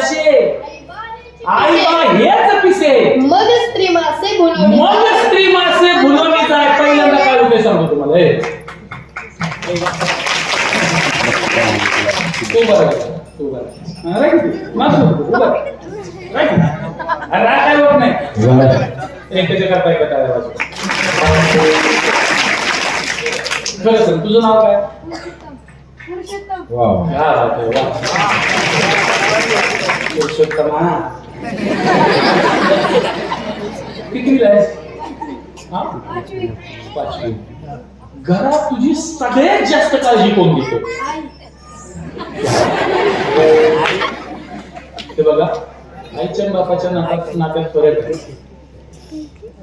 बाळाचे आई बा हेच पिसे मग स्त्री मासे भुलवणी मग स्त्री मासे भुलवणी जाय. पहिल्यांदा काय होते सांगतो तुम्हाला तू बरं तू बरं राईट मासे तू बरं राईट काय होत नाही एकट्याच्या करता एका टाळ्या वाजव. खरं सांग तुझं नाव काय? वाव पुरुषोत्तमा कितीला आहेस? पाचवी. घरात तुझी सगळ्यात जास्त काळजी कोण घेतो? ते बघा आईच्या आणि बापाच्या नात्यात फरक आहे.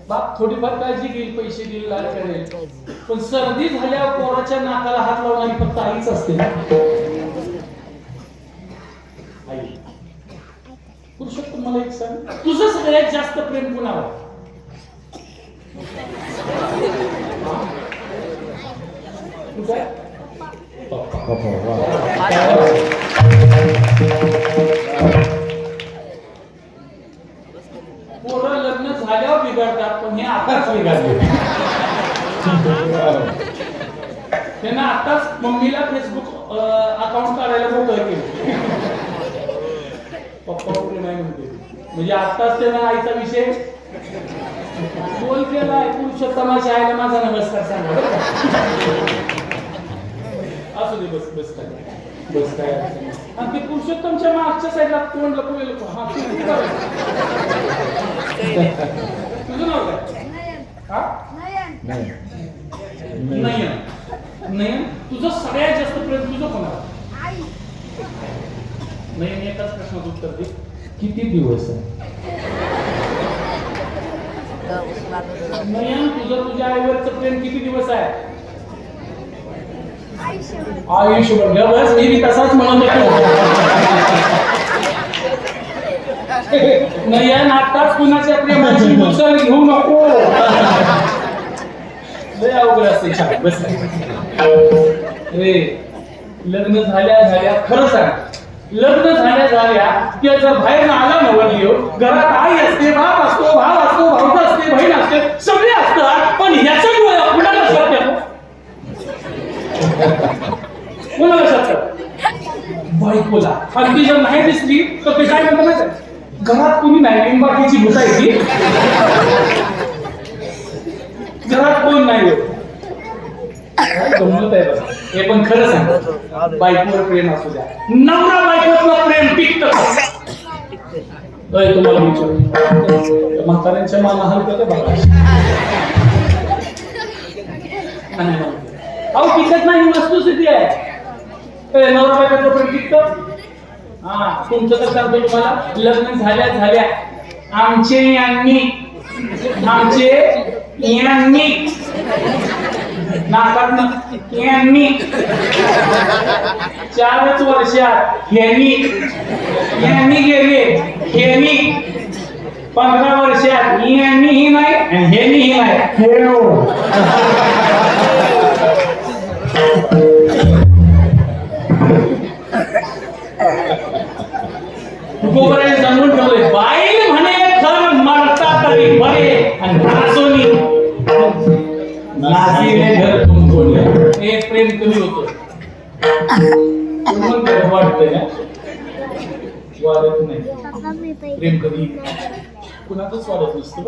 बाप थोडीफार काळजी घेईल, पैसे देईल, लाड करेल, पण सर्दी झाल्यावर पोराच्या नाकाला हात लावणारी फक्त आईच असते ना. आई. पुरुषोत्तम मला एक सांग, तुझं सगळ्यात जास्त प्रेम कुणावर? तुझं? पोरं लग्न झाल्यावर बिघडतात, पण हे आताच बिघडले. त्यांना आताच मम्मीला फेसबुक अकाउंट काढायला मोकळं केलं. पप्पा प्रेम आहे म्हणते, म्हणजे आताच त्यांना आईचा विषय बोल केलाय. पुरुषोत्तमाच्या आईला माझा नमस्कार सांगा. असू दे बस बस काय बस काय. आणि ते पुरुषोत्तमच्या मागच्या साईडला कोण लपवलेलं हा तुझं नाव काय? नयन. नयन तुझं सगळ्यात जास्त प्रेम तुझं कोणाला? नयन एकाच प्रश्नाचं उत्तर दे, किती दिवस आहे? नयन तुझं तुझ्या आईवरचं प्रेम किती दिवस आहे? आयुष्यभर. बस मी तसाच म्हणून नयन आताच कुणाच्या प्रेमाची मुसळ घेऊ नको. लय अवघड असते. बस लग्न झाल्या खरं सांग, लग्न झाल्या की जर बाहेर आला नवरदेव, घरात आई असते, बाप असतो, भाव असतो, भाऊजा असते, बहीण असते, सगळे असतात, पण ह्याचं कुणाला शक्य? कोणाला शक्य? बायकोला. अगदी जर नाही दिसली तर ते काय म्हणतात माहिती आहे? घरात कोणी नाही, बाकीची भुसायची. घरात कोण नाही. गंमत आहे बस. हे पण खरं सांग, बायकोवर प्रेम असू द्या, नवरा बायकोचं प्रेम टिकतं. तुम्हाला विचार म्हाताऱ्यांच्या माना हलकं का बघा. अहो टिकत नाही, वस्तुस्थिती आहे. नवरा बायकोचं प्रेम टिकतं. हा तुमचं तर सांगतो तुम्हाला, लग्न झाल्या आमचे यांनी नाकातनं यांनी 4च वर्षात यांनी गेले, यांनी 15 वर्षात यांनीही नाही आणि हेनीही नाही. गोबराने सांगून ठेवले, बाईल म्हणे खर मरता तरी बरे आणि नाचोनी नाचीने घर तुमकोले. हे प्रेम कमी होतं. तुम्हाला वाटतंय ना? वाढत नाही प्रेम कधी कुणाचंच वाढत नसतं.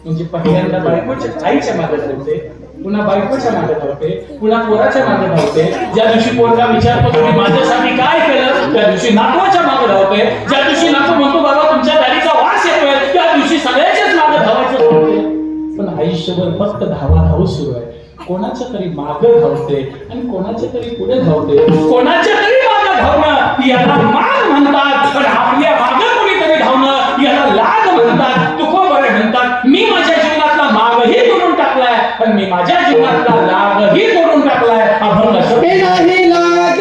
म्हणजे पहिल्यांदा बायकोच्या आईच्या मागे धावते, पुन्हा बायकोच्या मागे धावते, पुन्हा पोराच्या मागे धावते. ज्या दिवशी पोरगा विचारतो तुम्ही माझ्यासाठी काय केलं, त्या दिवशी नातवाच्या मागे धावते. ज्या दिवशी नातू म्हणतो बाबा तुमच्या दाढीचा वास येतोय, त्या दिवशी सगळ्याच्याच मागे धावायचं होते. पण आयुष्यभर फक्त धाव सुरू आहे. कोणाच्या तरी मागे धावते आणि कोणाच्या तरी पुढे धावते. कोणाच्या तरी मागे धावणं याला मान म्हणतात, पण आपल्या मागे कोणीतरी धावणं याला लाज म्हणतात, तुकोबरे म्हणतात. मी माझ्या जीवनातला मागही तोडून टाकलाय, पण मी माझ्या जीवनातला लाभही तोडून टाकलाय. अभंग नाही लाग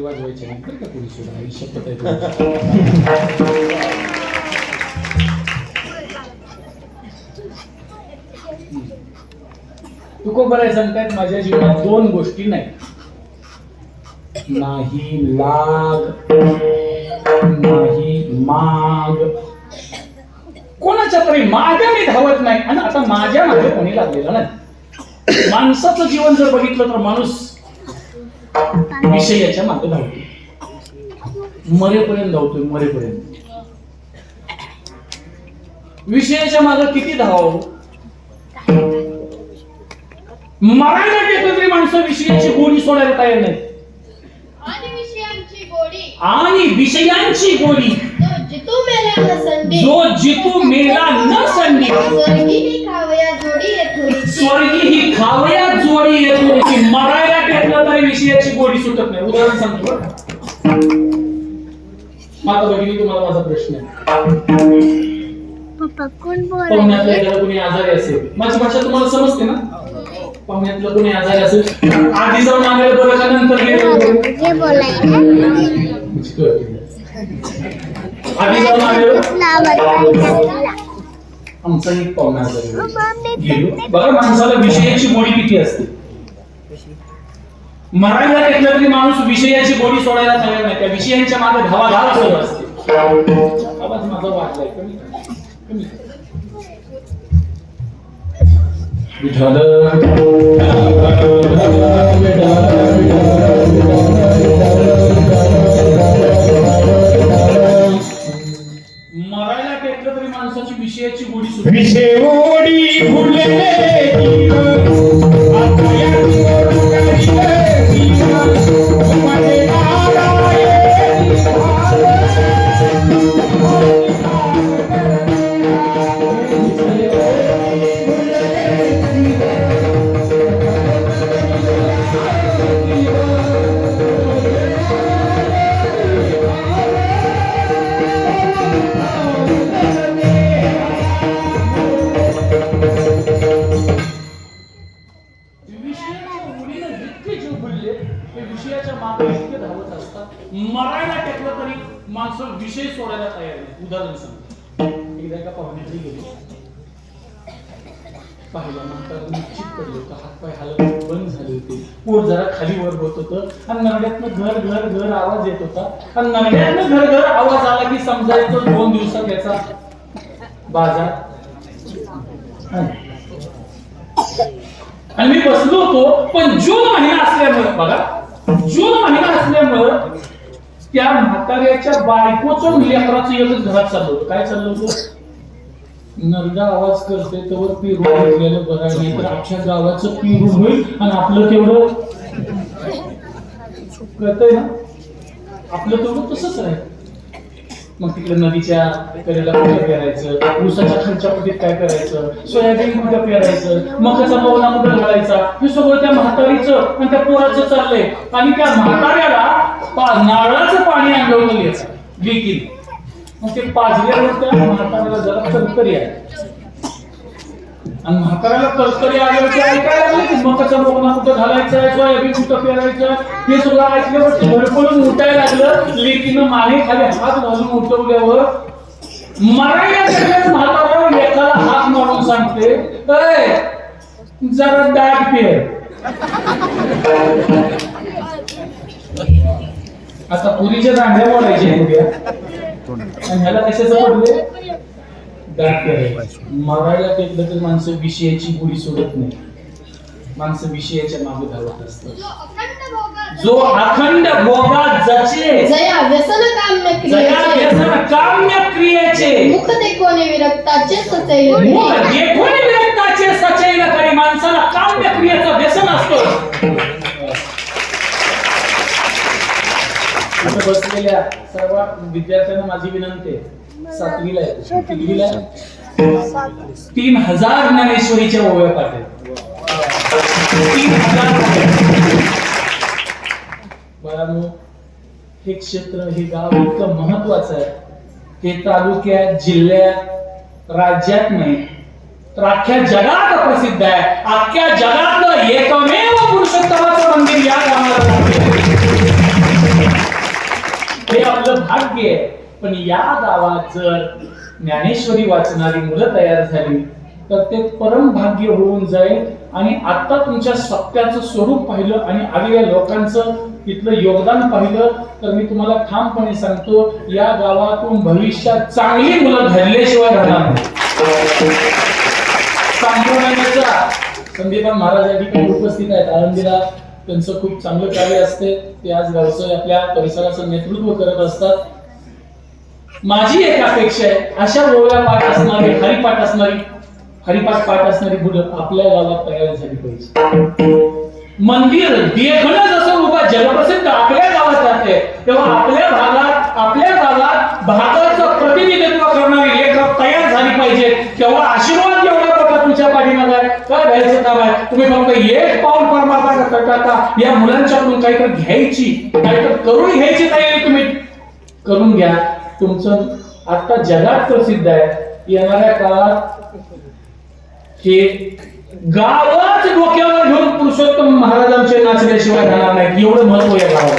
वाजवायचे नाही बरं का कोणी सोडा शपथ आहे. तुकोबराय सांगतायत माझ्या जीवनात दोन गोष्टी नाही, नाही लाग नाही माग. कोणाच्या तरी मागे मी धावत नाही आणि आता माझ्या मागे कोणी लागलेलं नाही. माणसाचं जीवन जर बघितलं तर माणूस विषयाच्या मागे धावतो, मरेपर्यंत धावतोय, मरेपर्यंत. विषयाच्या मागे किती धावावं? मरायला टेकलं तरी माणसं विषयाची गोडी सोडायला तयार नाही. आणि विषयांची गोडी, आणि विषयांची गोडी जितू मेला न संधी, जो जितू मेला न संधी, स्वर्गी ही खावया जोडी येथोडी, स्वर्गी ही खावया जोडी येथोडी. मरायला टेकलं तरी विषयाची गोडी सुटत नाही. उदाहरण सांगतो माता भगिनी, तुम्हाला माझा प्रश्न आहे. पाहुण्यातलं एखादं कोणी आजारी असेल, माझी भाषा तुम्हाला समजते ना? पाहुण्यातलं कोणी आजारी असेल, आधी जाऊन आलेलं बरं का नंतर आधी जाऊन आलेलं? आमचा एक पाहुणा आजारी गेलो बघा. माणसाला विषयाची गोडी किती असते. मरायला टेकलं तरी माणूस विषयाची गोडी सोडायला तयार नाही. त्या विषयांच्या मागे धावाधाव सुरू असते. आवाज माझा वाटलाय कमी कमी. विठ्ठल मरायला टेकलं तरी माणसाची विषयाची गोडी सुरू. विषय गोडी विषयाच्या मागे इतके धावत असतात, मरायला टेकलं तरी माणसं विषय सोडायला तयार नाही. उदाहरण सांगतो, एकदा एका पाहुण्याकडे गेलो, पाहिला म्हातारा निश्चित पडले होतं, हातपाय हालत बंद झाले होते, पोट जरा खाली वर होत होतं आणि नरड्यातनं घर घर घर आवाज येत होता. आणि नरड्यातनं घर घर आवाज आला की समजायचं 2 दिवसात याचा बाजार. आणि मी बसलो होतो, पण जून महिना असल्यामुळे बघा, जून महिना असल्यामुळं त्या म्हाताऱ्याच्या बायकोचं लेकराचं एकच घरात चाललं होतं. काय चाललं होतं? नरडा आवाज करते तर पिरू घेतलेलं बघा, नाही तर अख्ख्या गावाचं पिरू होईल आणि आपलं तेवढं कळतंय ना, आपलं तेवढं तसंच आहे. मग तिकडे नदीच्या कडेला कुठं पेरायचं, ऊसाच्या खालच्या पटीत काय करायचं, सोयाबीन कुठं पेरायचं, मकाचा मौला कुठं घालायचा, हे सगळं त्या म्हातारीचं आणि त्या पोराचं चाललंय. आणि त्या म्हाताऱ्याला नारळाचं पाणी अंगवलं घ्यायचं विकीन. मग ते पाजल्यावर त्या म्हाताऱ्याला जरा तरतरी आहे. आणि म्हाताऱ्याला तरतरी आल्यावर ते ऐकायला लागले की मकाचा मौला कुठं घालायचा, सोयाबीन कुठं पेरायचं, हे सगळं ऐकल्यावर धडपडून उठायला लागलं. लेकीनं माने खाली हात घालून उठवल्यावर मरायला म्हाताऱ्यावर एकाला हात मारून सांगते, जरा दाट पेर. आता पुरीच्या दांड्या मोडायच्या उद्या आणि ह्याला कशाचं पडले? दाट पेरायचं. मरायला टेकलं तर माणसं विषयाची गोडी सोडत नाही, माणसं विषयाच्या मागे धावत असतात. जो अखंड भोगात जचे, जया व्यसन काम्य क्रियेचे, मुख देखोने विरक्ताचे सचैल, मुख देखोने विरक्ताचे सचैल करी. माणसाला काम्य क्रियेचं व्यसन असतं. आता बसलेल्या सर्व विद्यार्थ्यांना माझी विनंती आहे, 7वीला आहे, कितवीला आहे? 3000 ज्ञानेश्वरीच्या ओव्या पाठ आहेत. 3000. बरं, हे क्षेत्र, हे गाव इतकं महत्वाचं आहे. हे तालुक्यात, जिल्ह्यात, राज्यात नाही तर अख्ख्या जगात प्रसिद्ध आहे. अख्ख्या जगातलं एकमेव पुरुषोत्तमाचं मंदिर या गावाला भाग्य आहे. पण या गावात जर ज्ञानेश्वरी वाचणारी मुलं तयार झाली तर ते परम भाग्य होऊन जाईल. आणि आता तुमच्या सत्याचं स्वरूप पाहिलं आणि आलेल्या लोकांचं तिथलं योगदान पाहिलं तर मी तुम्हाला ठामपणे सांगतो, या गावातून भविष्यात चांगली मुलं घडल्याशिवाय राहणार नाही. संप्रदायाचा संदीपान महाराज या ठिकाणी उपस्थित आहेत आळंदीला. त्यांचं खूप चांगलं कार्य असते. ते आज गावचं आपल्या परिसराचं नेतृत्व करत असतात. माझी एक अपेक्षा आहे, अशा ओव्या पाठ असणारी हरिपाठ पाठ असणारी मुलं आपल्या गावात तयार झाली पाहिजे. मंदिर देखणं जसं उभा जगप्रसिद्ध आपल्या गावात राहते, तेव्हा आपल्या गावात भागाचं प्रतिनिधित्व करणारी लेखक तयार झाली पाहिजे. तेव्हा आशीर्वाद एवढा मोठा तुमच्या पाठीमागे आहे. काय घ्यायचं काम आहे? तुम्ही फक्त एक पाऊल परमार्था करता या मुलांच्याकडून काहीतरी घ्यायची, काहीतरी करून घ्यायची तयारी तुम्ही करून घ्या. तुमचं आता जगात प्रसिद्ध आहे. येणाऱ्या काळात हे गावच डोक्यावर घेऊन पुरुषोत्तम महाराजांचे नाचल्याशिवाय राहणार नाही. एवढं महत्व या गावाला.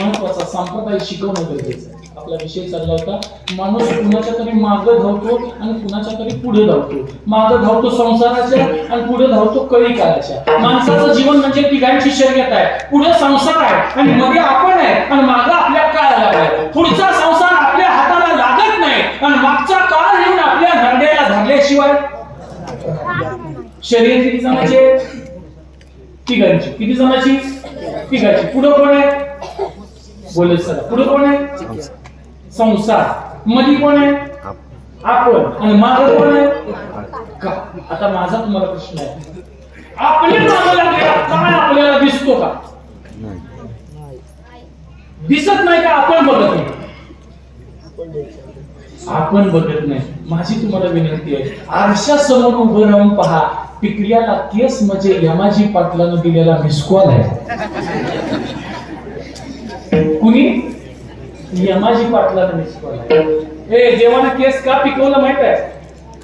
महत्वाचा संप्रदाय शिकवणं गरजेचं आहे. आपला विषय चालला होता, माणूस कुणाच्या तरी मागे धावतो आणि कुणाच्या तरी पुढे धावतो. मागे धावतो संसाराच्या आणि पुढे धावतो कळी काळाच्या. माणसाचं जीवन म्हणजे तिघांची शर्यत आहे. पुढे संसार आहे आणि मध्ये आपण आहे आणि मागे आपल्या काळ लागलाय. पुढचा संसार आपल्या हाताला लागत नाही आणि मागचा काळ येऊन आपल्या नरड्याला धरल्याशिवाय शर्यत किती जणांची? तिघांची. किती जणांची? तिघांची. पुढे कोण आहे? बोलत सर. पुढे कोण आहे? संसार. मध्ये कोण आहे? आपण. आणि मागे कोण आहे? का. आता माझा तुम्हाला प्रश्न आहे, आपल्या मागे लागलेला काय आपल्याला दिसतो का? दिसत नाही का? आपण बघत नाही. आपण बघत नाही. माझी तुम्हाला विनंती आहे, आरशासमोर उभं राहून पहा. टिकल्याला केस म्हणजे यमाजी पाटलानं दिलेला मिसकॉल आहे. कुणी? यमाजी पाटलानं मिसकॉल आहे. हे देवानं केस का पिकवलं माहित आहे?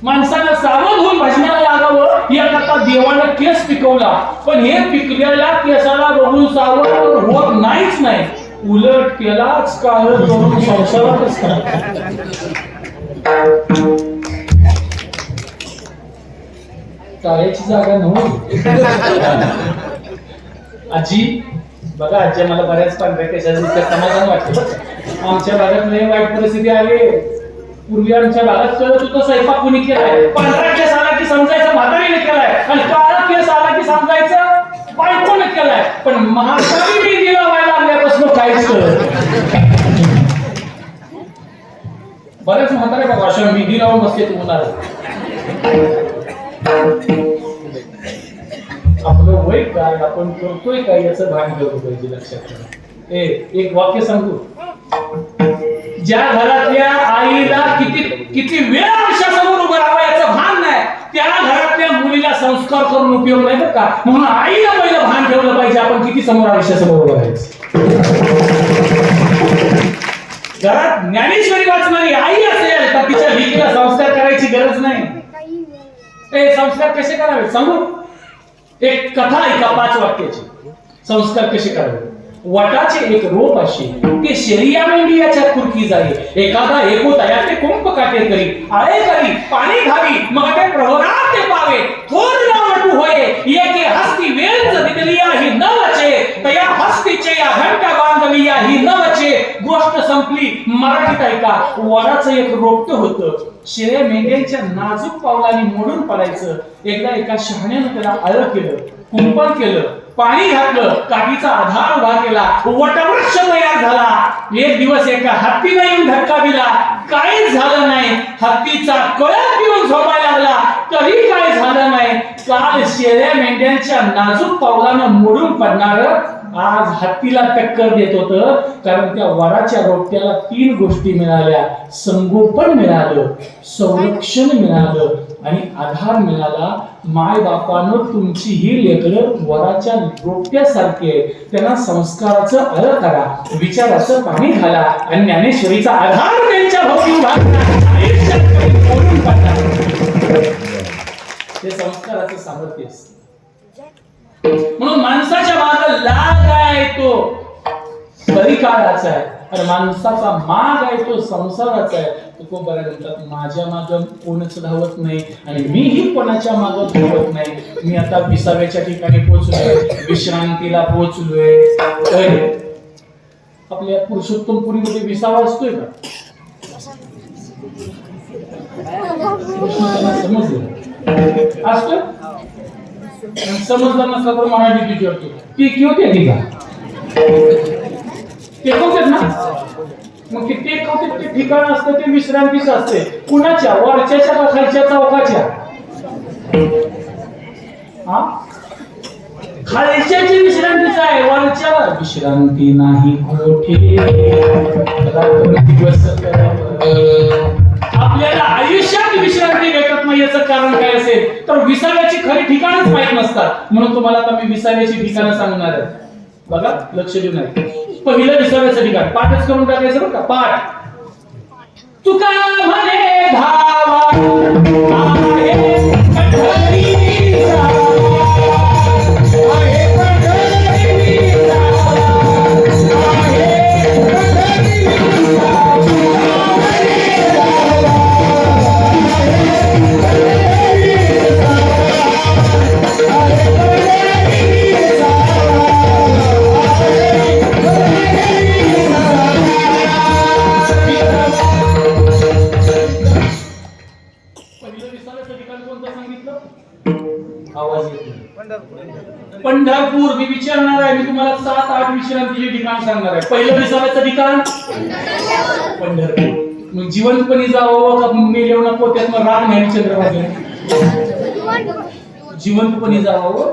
माणसानं सावध होऊन भजनाला लागावं याकरता देवानं केस पिकवला. पण हे पिकलेल्या केसाला बघून सावध होत नाहीच नाही. उलट केलाच काळ करून संसारातच टाळ्याची जागा नव्हती. आजी बघा, आजी मला बऱ्याच पांढऱ्या केसाचं समाधान वाटतं. आमच्या भागात लय वाईट परिस्थिती आली. पूर्वी आमच्या भागात कळत होतं स्वयंपाक कुणी केलाय. पांढरा केस आला की समजायचं म्हातारीने केलाय आणि काळा केस आला की समजायचं बायकोने केलाय. पण म्हातारी मेहंदी लावायला लागल्यापासून काहीच कळत. बरेच म्हातारे बघा अशा मेहंदी लावून बसले तुम्हाला. आपलं वय काय, आपण करतोय काय याचं भान ठेवलं पाहिजे. लक्षात ठेवा. एक वाक्य सांगू. ज्या घरातल्या आईला किती वेळ आरशासमोर उभं राहावं याचं भान नाही, त्या घरातल्या मुलीला संस्कार करून उपयोग नाही बरं का. म्हणून आईला पहिलं भान ठेवलं पाहिजे आपण किती समोर आरशासमोर उभं राहायचं. घरात ज्ञानेश्वरी वाचणारी आई असेल तर तिच्या लेकीला संस्कार करायची गरज नाही. संस्कार कसे करावे सांगू. एक कथा ऐका 5 वाक्याची. संस्कार कसे करावे. वटाचे एक रोप असे ते शेरिया मेंढियाच्या खुरकी जाई. एखादा एको तया ते कुंप काटे करी. आळे करी पाणी घावी मग ते प्रवरात ते पावे. थोर ना वटू होय एके हस्ती वेंज दिदलिया ही न वचे. तया हस्तीचे या घंटा बांधलिया ही न वचे. गोष्ट संपली. मराठीत ऐका. वडाचं एक रोपट होतं. शेळ्या मेंढ्यांच्या नाजूक पावलांनी मोडून पडायचं. एकदा एका शहाण्यानं त्याला आळं केलं, कुंपण केलं, पाणी घातलं, काठीचा आधार उभा केला, वटवृक्ष तयार झाला. एक दिवस एका हत्तीने येऊन धक्का दिला. काहीच झालं नाही. हत्तीचा कळप येऊन झोपायला लागला तरी काय झालं नाही. काल शेळ्या मेंढ्यांच्या नाजूक पावलानं मोडून पडणार आज हत्तीला टक्कर देत होतं. कारण त्या वडाच्या रोपट्याला 3 गोष्टी मिळाल्या. संगोपन मिळालं, संरक्षण मिळालं आणि आधार मिळाला. माय बापानं तुमची ही लेकरं वडाच्या रोपट्यासारखी आहे. त्यांना संस्काराचं आळं करा, विचाराचं पाणी घाला आणि ज्ञानेश्वरीचा आधार त्यांच्या भोवती उभा करा. ते संस्काराचं सामर्थ्य असतं. म्हणून माणसाच्या मागे लाग आहे तो कधी काळाचा आहे आणि माणसाचा माग आहे तो संसाराचा आहे. तो बऱ्याच म्हणतात माझ्या मागं कोणच धावत नाही आणि मीही कोणाच्या मागं धावत नाही. मी आता 20व्या ठिकाणी पोहोचलोय, विश्रांतीला पोहोचलोय. तर आपल्या पुरुषोत्तमपुरीमध्ये 20वा असतोय का? समजलं असतोय? समजलं नसलं तर मराठी विचारतो ती की होते ती का ते होतात ना. मग ते होते ते ठिकाण असतं ते विश्रांतीच असते. कुणाच्या वरच्याच्या का खालच्या चौकाच्या? हा खालच्याची विश्रांतीच आहे, वरच्या विश्रांती नाही कोठे दिवस. आपल्याला आयुष्यात विश्रांती भेटत नाही याचं कारण काय असेल तर 20व्याची खरी ठिकाणच माहित नसतात. म्हणून तुम्हाला आता मी 20व्याची ठिकाणं सांगणार आहे. बघा लक्ष देऊ नये. पहिलं 20व्याचं ठिकाण पाठच करून टाकायचं बरं का. पाठ तुका म्हणे धावा आहे पंढरीचा, आहे पंढरीचा, पंढरपूर. मी विचारणार आहे, मी तुम्हाला 7-8 विश्रांतीचे ठिकाण सांगणार आहे. पहिलं 20व्याचं ठिकाण पंढरपूर. मग जिवंतपणी जावं का मेलेव नको त्यात मग राम न्याय चंद्रभागे जिवंतपणी जावं.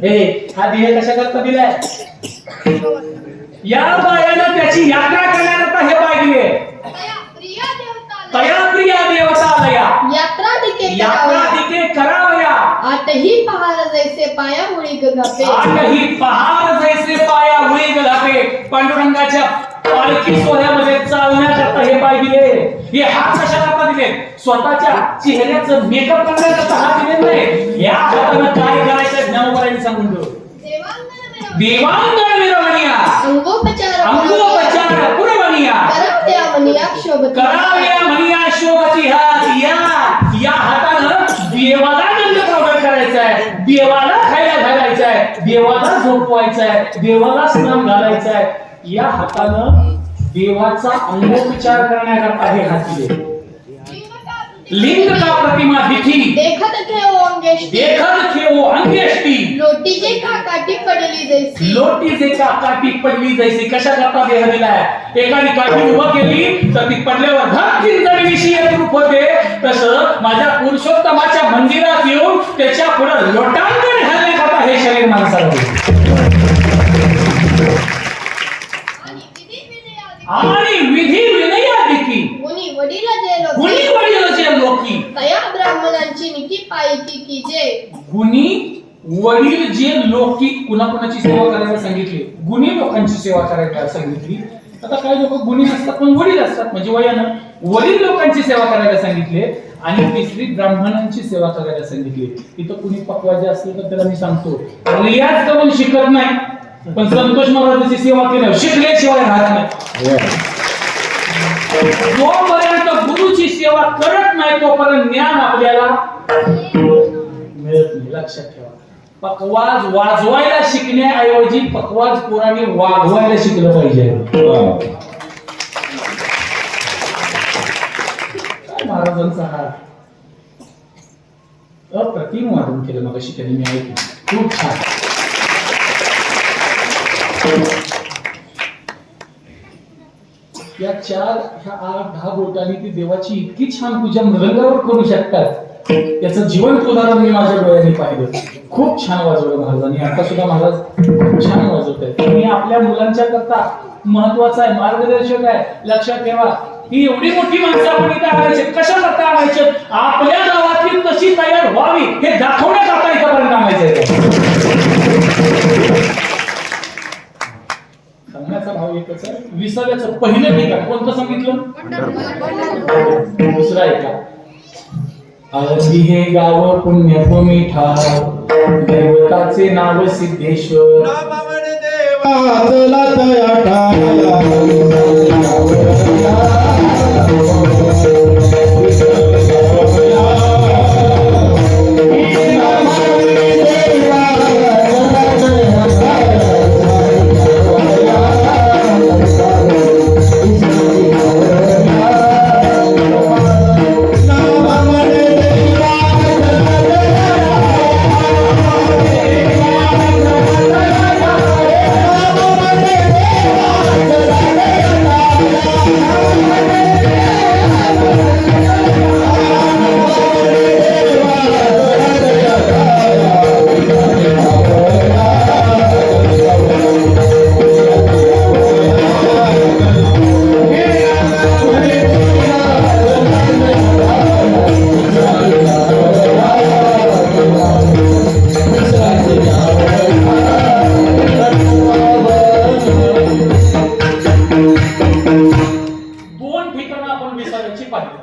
हे हा देह कशा करता दिलाय? या बायानं त्याची यात्रा करण्याकरता हे पाय दिले. तया प्रिया देवतालया यात्रा दिके करावया, आठही पहार जैसे पाया मुळी गगापे, आठही पहार जैसे पाया मुळी गगापे. पांडुरंगाच्या पालखी सोहळ्यामध्ये चालण्याकरता हे पाय दिले. हे हात कशाकरता दिले? स्वतःच्या चेहऱ्याचं मेकअप करण्याकरता हात दिले नाही. या हातानं काय करायचं ज्ञानोबरांनी सांगून दिलं. देवांगण विरमणीया, अंगोपचार पुरवणीया, कराव्या म्हणीया शोभती हात. या हातानं देवाला गंध पावडर करायचा आहे, देवाला खायला घालायचं आहे, देवाला झोपवायचं आहे, देवाला स्नान घालायचं आहे. या हातानं देवाचा अंगोपचार करण्याकरता हे हात दिले. लिंग का प्रतिमा दिखी, देखत ठेवो अंगेष्टी, लोटी जे का काठी पडली जैसी, लोटी जे का काठी पडली जैसी. कशा करता देह दिलाय? एखादी काठी उभं केली तर ती पडल्यावर धक्कीन जमिनीशी एकरूप होते. तसं माझ्या पुरुषोत्तमाच्या मंदिरात येऊन त्याच्या पुढे लोटांगण घालण्याकरता हे शरीर माणसाला दिले. आणि विधी विनयादिकी, गुणी वडील जे लोकी, तया ब्राह्मणांची निकी पायकी की जे. गुणी वडील जे लोकी कुणाकुणाची सेवा करायला सांगितली, गुणी लोकांची सेवा करायला सांगितली. आता काही लोक गुणी नसतात पण वडील असतात, म्हणजे वयानं वडील लोकांची सेवा करायला सांगितले. आणि तिसरी ब्राह्मणांची सेवा करायला सांगितली. इथं कुणी पकवाजे असले तर त्याला मी सांगतो रियाज करून शिकत नाही, पण संतोष महाराजांची सेवा केल्यावर शिकल्याशिवाय राहत नाही. जोपर्यंत गुरुची सेवा करत नाही तोपर्यंत ज्ञान आपल्याला मिळत नाही. लक्षात ठेवा. पकवाज वाजवायला शिकण्याऐवजी पकवाज पोरांनी वागवायला शिकलं पाहिजे. महाराजांचा हा अप्रतिम वादन केलं मग शिकणे मी ऐकलं. खूप छान. या 4-8-10 बोटांनी ती देवाची इतकी छान पूजा मृदंगावर करू शकतात. त्याचं जिवंत उदाहरण मी माझ्या डोळ्यांनी पाहिलं. खूप छान वाजवलं महाराजांनी. आता सुद्धा महाराज खूप छान वाजवत आहेत. आणि आपल्या मुलांच्या करता महत्वाचं आहे, मार्गदर्शक आहे. लक्षात ठेवा, ही एवढी मोठी माणसं आपण इथे आणायचे. कशा करता आणायचे? आपल्या गावातील कशी तयार व्हावी हे दाखवण्याकरता इथपर्यंत आणायचं. सांगण्याचा भाव एकच आहे. 20व्याचं पहिलं ठिकाण कोणतं सांगितलं? दुसरा एका आळंदी हे गाव पुण्यभूमी ठाव, दैवताचे नाव सिद्धेश्वर. वाचला तया टाळा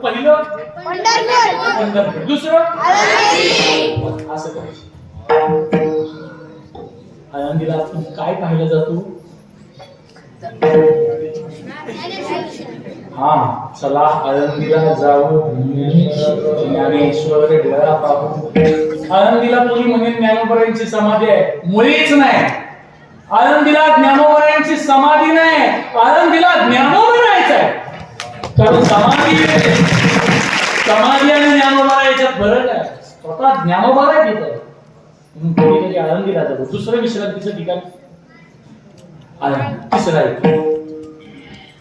पहिलं पंढरपूर, दुसरं असं करायचं. आळंदीला आपण काय पाहिलं जातो? हा, चला आळंदीला जाऊ, ज्ञानेश्वर डोळा पाहू. आळंदीला कोणी म्हणे ज्ञानोबरांची समाधी आहे, मुळीच नाही. आळंदीला ज्ञानोबरांची समाधी नाही, आळंदीला ज्ञानोबा राहायचंय. कारण समाधी आणि ज्ञानोबा याच्यात फरक आहे. स्वतः ज्ञानोबा आहे तिथं, म्हणून कधी आळंदीला जातो. दुसरं विश्रांतीचं ठिकाण आळंदी. तिसरं आहे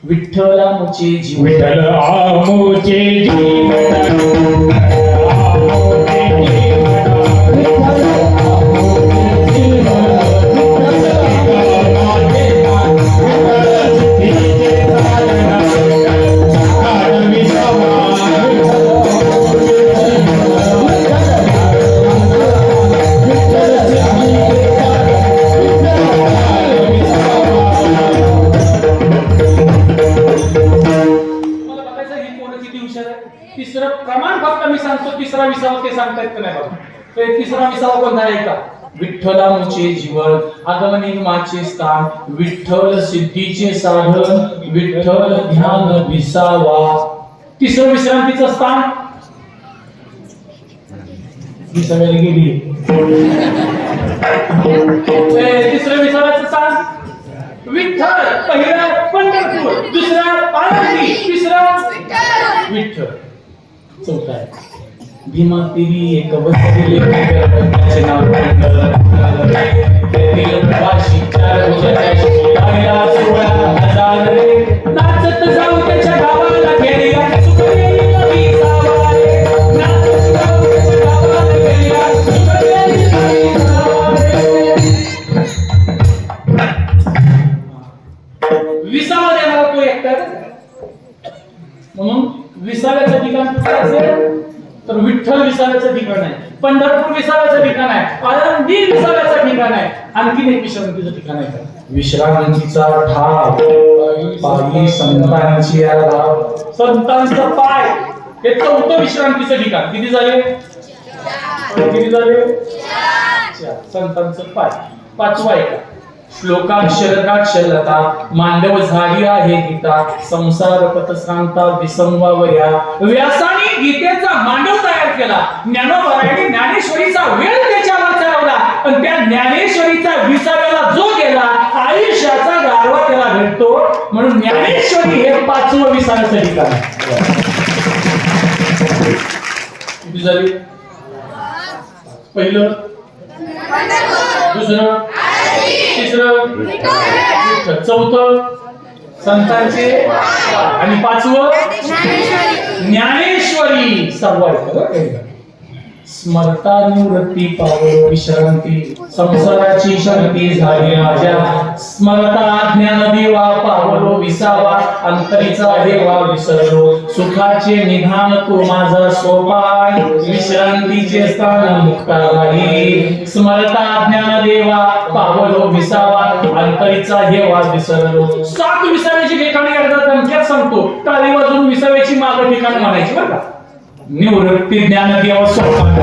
विठ्ठला मुचे जीव, विठ्ठल आमोचे जीवन तिसरं प्रमाण फक्त मी सांगतो, तिसरा विसावा ते सांगता येत नाही बघा. तर तिसरा विसावा कोणता आहे का? विठ्ठला मुचे जीवन, आगमनिगमाचे स्थान, विठ्ठल सिद्धीचे साधन, विठ्ठल ध्यान विसावा. तिसरं विश्रांतीचं स्थान विसाव्याला गेली. तिसरं विसाव्याचं स्थान विठ्ठल. पहिला पंढरपूर, दुसरा आळंदी, तिसरा विठ्ठल. चौथा आहे भीमा देवी एक बसलेले त्याचे नाव नाचत जाऊ त्याच्या गावाला खेळ्या विसावा देणारा तो एकटा. म्हणून विसाव्याचं ठिकाण कुठे असेल तर विठ्ठल विसाव्याचं ठिकाण आहे, पंढरपूर विसाव्याचं ठिकाण आहे, आळंदी विसाव्याचं ठिकाण आहे. आणखीन एक विश्रांतीचं ठिकाण आहे, विश्रांतीचा ठाव पायी संतांची आराव. संतांचा पाय हे चौथं विश्रांतीचं ठिकाण. किती झाले? किती झाले? संतांचं पाय. पाचवा आहे का? श्लोकाक्षरकाक्षरलता मांडव झाली आहे गीता, संसार पथ सांगता विसंवावया. व्यासाने गीतेचा मांडव तयार केला, ज्ञानोबराने ज्ञानेश्वरीचा वेळ त्याच्यावर चालवला, आणि त्या ज्ञानेश्वरीचा विसाव्याला जो गेला आयुष्याचा गारवा त्याला भेटतो. म्हणून ज्ञानेश्वरी हे पाचवं विसाव्याचं ठिकाण. किती झाली? पहिलं, दुसरं, तिसरं, चौथं संतांचे, आणि पाचवं ज्ञानेश्वरी. सहावं स्मरता निवृत्ती पावलो विश्रांती, संसाराची शांती झाली माझ्या. स्मरता ज्ञान देवा पावलो विसावा, अंतरीचा देवा विसरलो. सुखाचे निधान तो माझा सोपान, विश्रांतीचे स्थान मुक्ताबाई. स्मरता ज्ञान देवा पावलो विसावा, अंतरीचा देवा विसरलो. 7 विसाव्याची ठिकाणी एकदा संख्यात सांगतो, टाळी वाजून विसाव्याची माग ठिकाण म्हणायची बरं का. निवृत्ती ज्ञान देव सोपान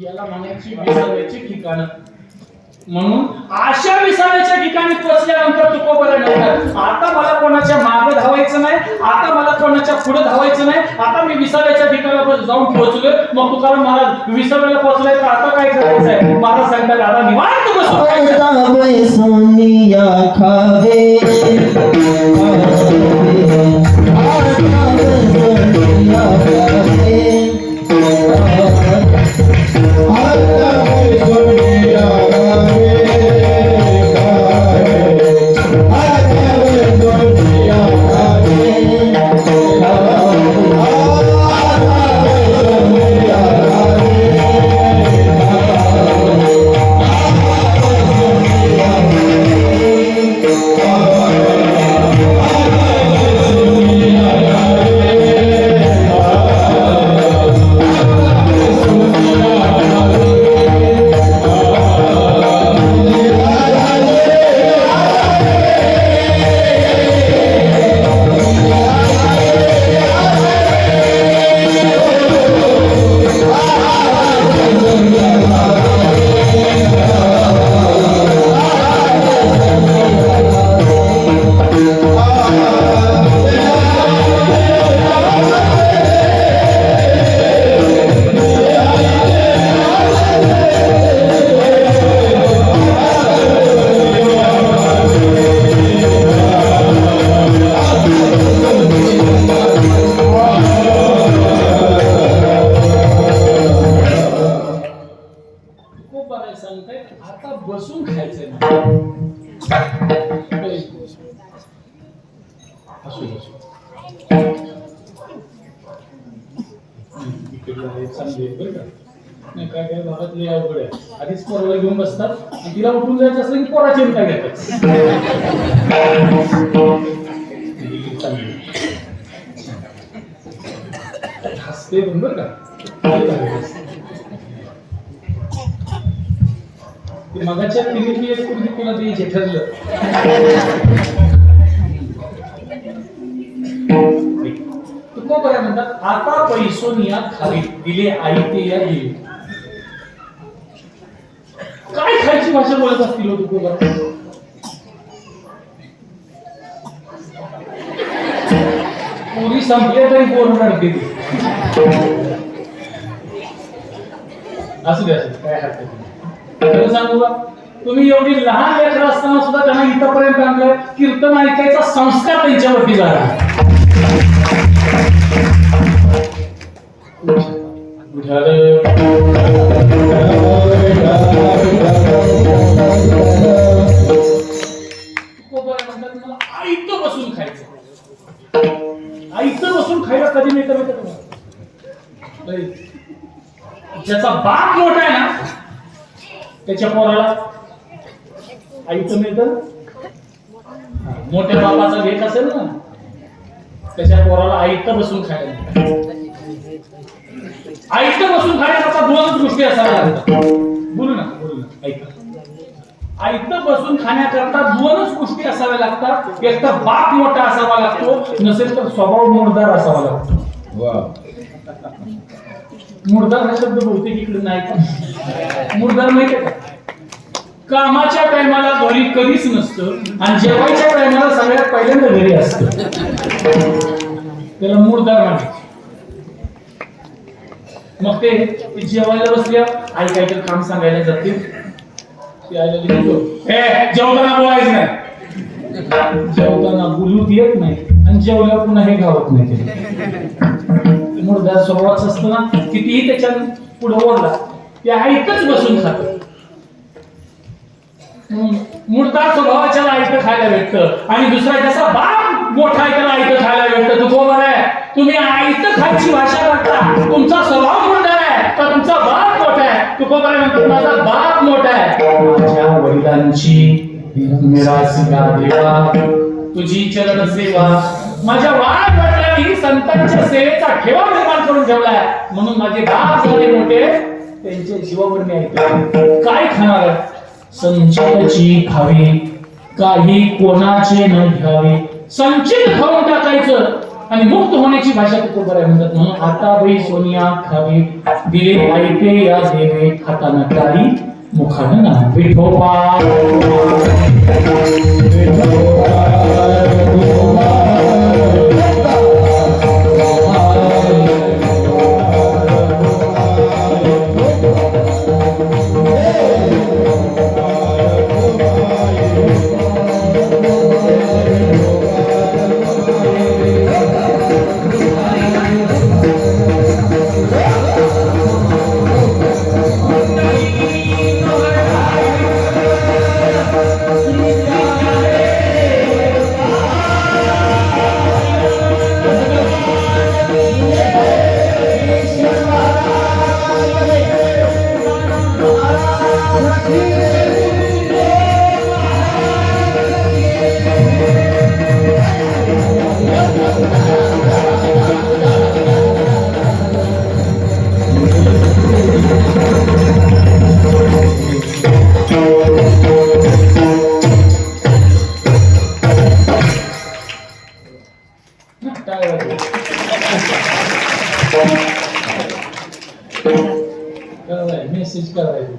याला म्हणायची विसाव्याची ठिकाणं. म्हणून अशा विसाव्याच्या ठिकाणी पोहोचल्यानंतर तुकोबरा म्हणतात, आता मला कोणाच्या मागे धावायचं नाही, आता मला कोणाच्या पुढे धावायचं नाही, आता मी विसाव्याच्या ठिकाणावर जाऊन पोहोचलोय. मग तुकाराम महाराज विसाव्याला पोहोचलाय तर आता काय करायचंय? महाराज सांगतात आता निवांत बसून सोनिया खावे आता बसून खायचंय. असू चांगली बरं का. नाही काय काय भागात लय अवघड आहे. आधीच पोराला घेऊन बसतात आणि तिला उठून जायचं असलं की पोराची काय घेतात. हसते पण बरं का. मगाच्या तिने एक पूर्वी तुला द्यायचे ठरलं. तुकोबरा म्हणतात आता पैसोनिया खाली दिले आई ते या दिले. काय खायची भाषा बोलत असतील हो तुकोबरा? पुरी संपले तरी बोलून रडते ती. असू दे काय हरकत नाही. खरं सांगू का, तुम्ही एवढी लहान लेकरं असताना सुद्धा त्यांना इथपर्यंत आणलंय. कीर्तन ऐकायचा संस्कार त्यांच्यावरती झाला. म्हणतात आईतं बसून खायचं. आईतं बसून खायला कधी मिळतं माहिती तुम्हाला? ज्याचा बाप मोठा आहे ना त्याच्या पोराला आईचं मिळतं. मोठ्या बापाचा लेख असेल ना त्याच्या पोराला आईतं बसून खायला. आईतं बसून खायला दोनच गोष्टी असाव्या लागतात. बोलू ना ऐका. आईतं बसून खाण्याकरता दोनच गोष्टी असाव्या लागतात. एक तर बाप मोठा असावा लागतो, नसेल तर स्वभाव मुरदार असावा लागतो. मुरदार हा शब्द बहुतेक इकडे नाही का? मुरदार माहिती का? कामाच्या टायमाला घरी कधीच नसतं आणि जेवायच्या टायमाला सगळ्यात पहिल्यांदा घरी असतं. त्याला मुरदार म्हणायचं. मग ते जेवायला बसल्या आई काहीतरी काम सांगायला जाते. ते आलेली जेवताना बोलायचं नाही. जेवताना बोलूच येत नाही आणि जेवल्यावर पुन्हा हे गावत नाही. मुरदार स्वभावाच असतो ना, कितीही त्याच्या पुढे ओढला ते आईतच बसून खात. मुरदार स्वभावाच्या आईत खायला भेटतं आणि दुसरा जसा बाप मोठा आहे त्याला आईत खायला भेटतं. तू बरोबर आहे. तुम्ही आईत खायची भाषा करता. तुमचा स्वभाव मुरदार आहे तर तुमचा बाप मोठा आहे. तू बरोबर म्हणतो माझा बाप मोठा आहे. माझ्या वडिलांची निरासिका देवा तुझी चरण सेवा. माझ्या वाढ वडिलांनी संतांच्या सेवेचा ठेवा निर्माण करून ठेवलाय. म्हणून माझे बाप झाले मोठे, त्यांच्या जीवावर मी ऐकतो. काय खाणार? संचितची खावी, काही कोणाचे न घ्यावे. संचित खाऊन टाकायचं आणि मुक्त होण्याची भाषा तुकोबराय म्हणतात. म्हणून आता बाई सोनिया खावे दिले ऐके या देवे हातानं टाळी मुखानं ना विठोबा मेसेज करायचं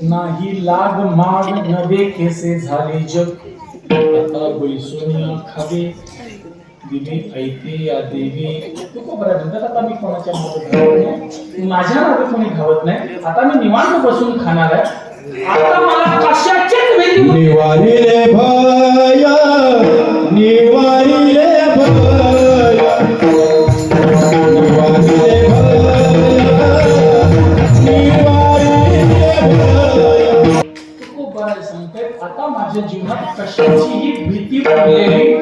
नाही लाग माग नवे केसे झाले जग आता बैसोनिया खावे दिले ऐते या देवी तुकोबराय म्हणतात. आता मी कोणाच्या मागे माझ्या मागे कोणी धावत नाही. आता मी निवांत बसून खाणार आहे. आता मला कशाचीच भीती निवारिले भय निवारिले भय निवारिले भय तुकोबराय सांगते आता माझ्या जीवनात कशाचीही भीती पडलेली.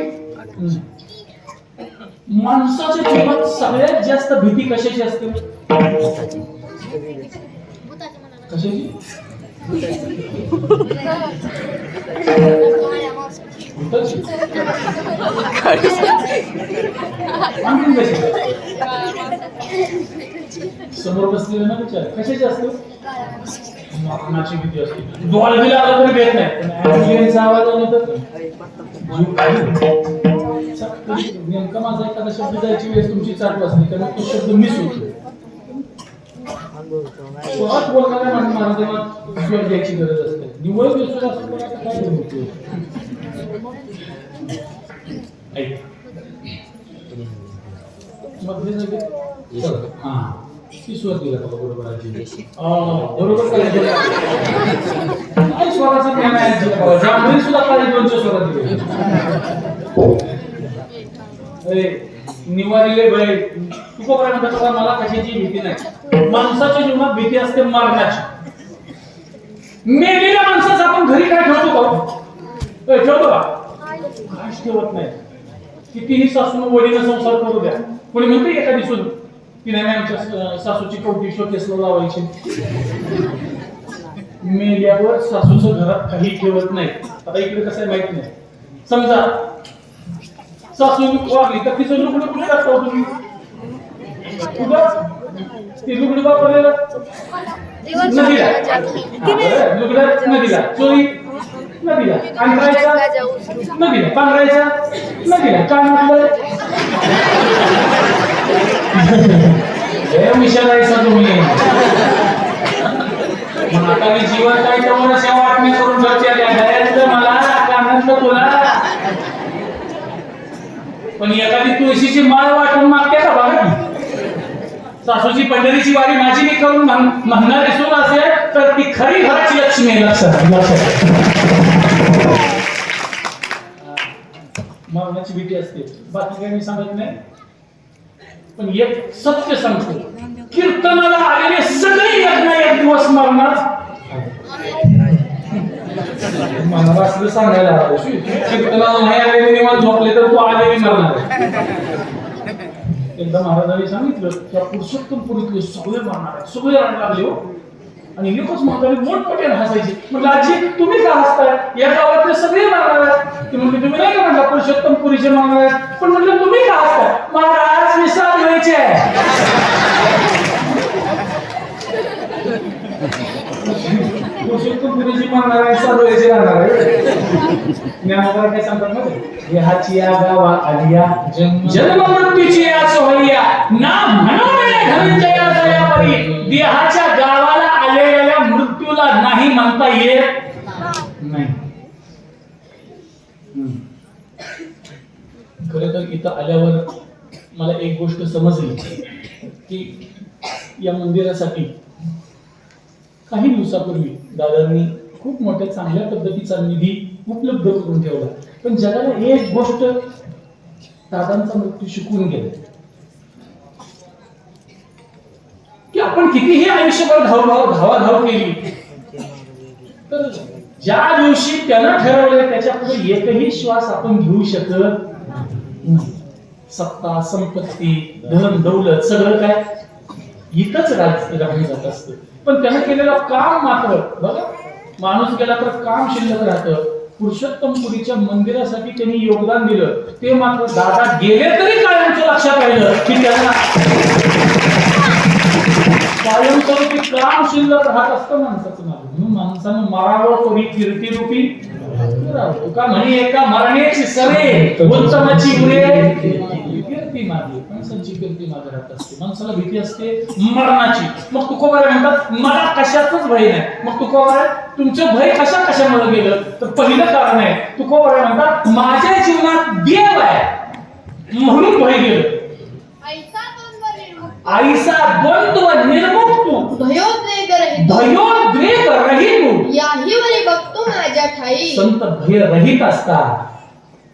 माणसाच्या जीवनात सगळ्यात जास्त भीती कशाची असते? कशाची? भूताची? आणखीन कशाची? समोर बसलेलं ना विचार कशाची असते? मरणाची भीती असते. डोळ्याला आला तरी भेट नाही, पण ॲम्ब्युलन्सचा आवाज आला तर जीव काही नेमका माझा एखादा शब्द जायची वेळेस तुमची चाट वाजली तर तो शब्द मिस होतो. स्वतः बोलणाऱ्या महाराजांना स्वर द्यायची गरज असते. निवळ विश्वास असतो काय होतो. ऐक मध्ये सगळे हा ती स्वर दिला का बरोबर आहे. बरोबर काय स्वराचं ज्ञान आहे. ज्यामध्ये सुद्धा काही दोनच्या स्वरात दिले. निवारिले भय तुकोबराय म्हणतात मला कशाची भीती नाही. माणसाच्या जीवनात भीती असते मरणाची. मेलेल्या माणसाचं आपण घरी काय ठेवतो का? ठेवतो का? काहीच ठेवत नाही. कितीही सासून वडीनं संसार करू द्या, कोणी म्हणते एखादी सून की नाही आमच्या सासूची कवटी शोकेसला लावायची. मेल्यावर सासूचं घरात काही ठेवत नाही. आता इकडे कसं आहे माहित नाही. समजा सासू वागली तर तिचं लुगडं कुठे टाकतो तुम्ही? कुठं ती लुगडी वापरलेलं नदीला. लुगडं नदीला, चोरी नदीला, पांघरायचा नदीला, पांघरायचा नदीला. काय म्हटलं हे विचारायचं तुम्ही? मग आता मी जीवन काय तेवढं सेवा वाटणी करून घरच्या मला कानातलं तुला. पण एखादी तुळशीची माळ वाटून मागते का बघा. सासूची पंढरीची वारी माझी मी करून म्हणणारी सून असेल तर ती खरी घराची लक्ष्मी आहे. लक्षात मरणाची भीती असते. बाकी काही मी सांगत नाही. पण एक सत्य सांगतो, कीर्तनाला आलेले सगळे एक ना एक दिवस मरणार. मला असं सांगायला हवं कीर्तनाला नाही आलेले निवांत झोपले तर तू आलेली मरणार. एकदा महाराजांनी सांगितलं की पुरुषोत्तम पुरीतले सगळे मरणार आहे. सगळे रडायला लागले हो. आणि एकच म्हातारी मोठमोठ्याने हसायची. म्हटलं आजी तुम्ही का हसताय? या गावातले सगळे मरणार आहेत. ती म्हणली तुम्ही नाही का म्हटलं पुरुषोत्तम पुरीचे मरणार आहेत. पण म्हटलं तुम्ही का हसताय? महाराज विसार घ्यायचे आहे. पुरुषोत्तम पुरीची मरणार आहे ज्ञानोबा काय सांगतात ना, देहाची या गावा आलिया जन्म मृत्यूची या सोहळ्या ना म्हणून धनंजया दया परी. देहाच्या गावाला आलेल्या मृत्यूला नाही म्हणता येत नाही. खरं तर इथं आल्यावर मला एक गोष्ट समजली की या मंदिरासाठी काही दिवसापूर्वी दादांनी खूप मोठ्या चांगल्या पद्धतीचा निधी उपलब्ध करून ठेवला. पण जगाला एक गोष्ट दादांचा मृत्यू शिकवून गेला की आपण कितीही आयुष्यभर धावाधाव केली तर ज्या दिवशी त्यानं ठरवलंय त्याच्या पुढे एकही श्वास आपण घेऊ शकत नाही. सत्ता, संपत्ती, धन, दौलत सगळं काय इथंच राहून जात असतं. पण त्यानं केलेलं काम मात्र बघा, माणूस गेला तर काम शिल्लक राहतं. पुरुषोत्तमपुरीच्या मंदिरासाठी त्यांनी योगदान दिलं ते मात्र दादा गेले तरी कायमचं लक्षात राहिलं की त्यांना कायमस्वरूपी काम शिल्लक राहत असतं माणसाचं मागे. म्हणून माणसानं मरावं तरी कीर्तिरूपी तुका म्हणे एका मरण्याची सरे उत्तमाची उरे कीर्ती मागे. माणसांची कीर्ती मागे राहत असते. माणसाला भीती असते मरणाची. मग तुकोबारे म्हणतात मला कशाचंच भय नाही. मग तुकोबारे तुमचं भय कशामुळे गेलं तर पहिलं कारण आहे तुकोबारे म्हणतात माझ्या जीवनात देव आहे म्हणून भय गेलं. आईसा द्वंद्व निर्मुक्त भयोद्वेग रहित याही वरी बघतो माझ्या ठाई. संत भय रहित असतात.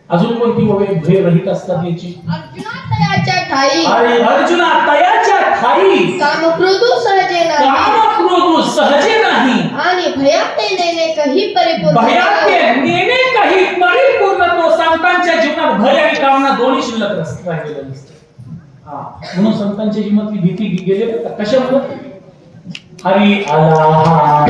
अजून कोणती भय रहित असतात याची? अर्जुना तयाच्या ठाई. अरे अर्जुना तयाच्या ठाई. कामक्रोधो सहजे नाही. कामक्रोधो सहजे नाही. आणि भयाते नेणे काही परिपूर्ण. भयाते नेणे काही परिपूर्ण. तो संतांच्या जीवनात भय आणि कामना दोन्ही शिल्लक राहिलेलं नसतं. म्हणून संतांच्या जीवनातली भीती गेले कशामुळे? हरी आला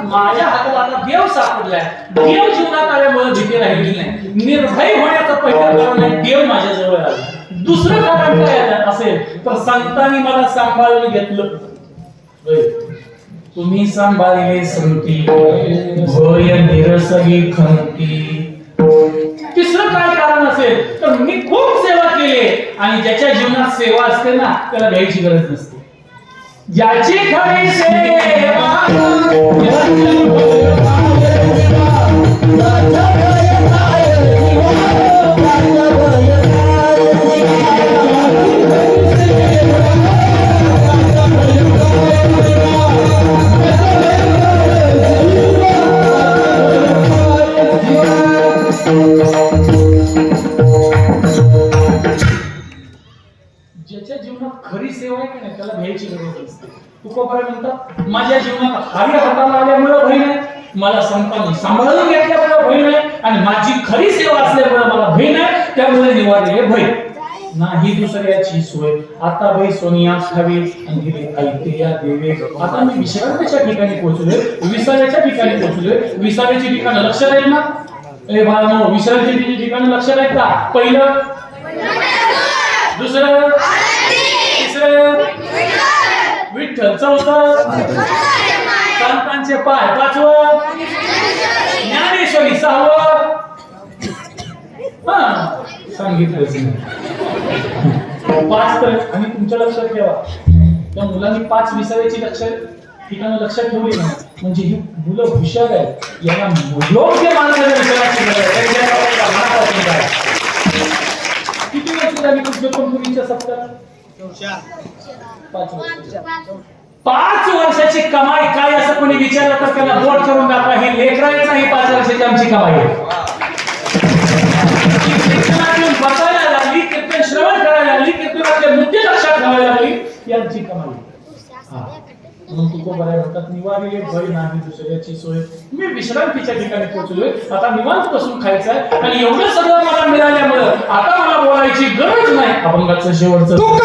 माझ्या हातात आता देव सापडलाय. देव जीवनात आल्यामुळे भीती राहिलेली नाही. निर्भय होण्याचं पहिलं कारण आहे देव माझ्या जवळ आला. दुसरं कारण काय असेल तर संतांनी मला सांभाळून घेतलं. तुम्ही सांभाळले स्मृती भय निरसगी खंती. तिसरं काय कारण असेल तर मी खूप सेवा केली आणि ज्याच्या जीवनात सेवा असते ना त्याला घ्यायची गरज नसते. ज्याची खरी सेवा ज्याच्या जीवनात खरी सेवा आहे की नाही त्याला भयाची गरज नसते. तुकोबारे म्हणतात माझ्या जीवनात हरी हाताला आल्यामुळे भय नाही. मला संतांनी सांभाळून घेतल्यामुळे भय नाही आणि माझी खरी सेवा असल्यामुळे मला भय नाही. त्यामुळे निवारले भय नाही दुसऱ्याची सोय. आता बाई सोनिया खावी अंगिरे ऐते या देवे. आता मी विश्रांतीच्या ठिकाणी पोहोचलोय. विसाव्याच्या ठिकाणी पोहोचलोय. विसाव्याची ठिकाणं लक्षात आहेत ना? ए बाळांनो विश्रांतीची ठिकाणं लक्षात आहेत का? पहिलं दुसरं तिसरं विठ्ठल. चौथं संतांचे पाय. पाचवं ज्ञानेश्वरी. सहावं सांगितलंच नाही. पाच तर आणि तुमच्या लक्षात ठेवा त्या मुलांनी 5 विसाव्याची ठिकाणं लक्षात ठेवली ना म्हणजे ही मुलं हुशार आहेत, यांना योग्य मार्गदर्शनाची गरज आहे. त्यांच्या मनापासून काय. किती वर्ष झाली तुमच्या कंपनीच्या सप्ताहात? 5 वर्ष. 5 वर्षाची कमाई काय असं कोणी विचारलं तर त्याला बोट करून दाखवा. ही लेकरांची नाही 5 वर्षाची आमची कमाई आहे. कीर्तनातून बसायला लागली, कीर्तन श्रवण करायला लागली, कीर्तनातले मुद्दे लक्षात ठेवायला लागली, ही आमची कमाई आहे. म्हणून तुकोबराय म्हणतात, निवारी भय नाही दुसऱ्याची सोय. मी विश्रांतीच्या ठिकाणी पोहोचलोय, आता निवांत बसून खायचंय आणि एवढं सगळं मला मिळाल्यामुळं आता मला बोलायची गरज नाही. अभंगाचं शेवटचं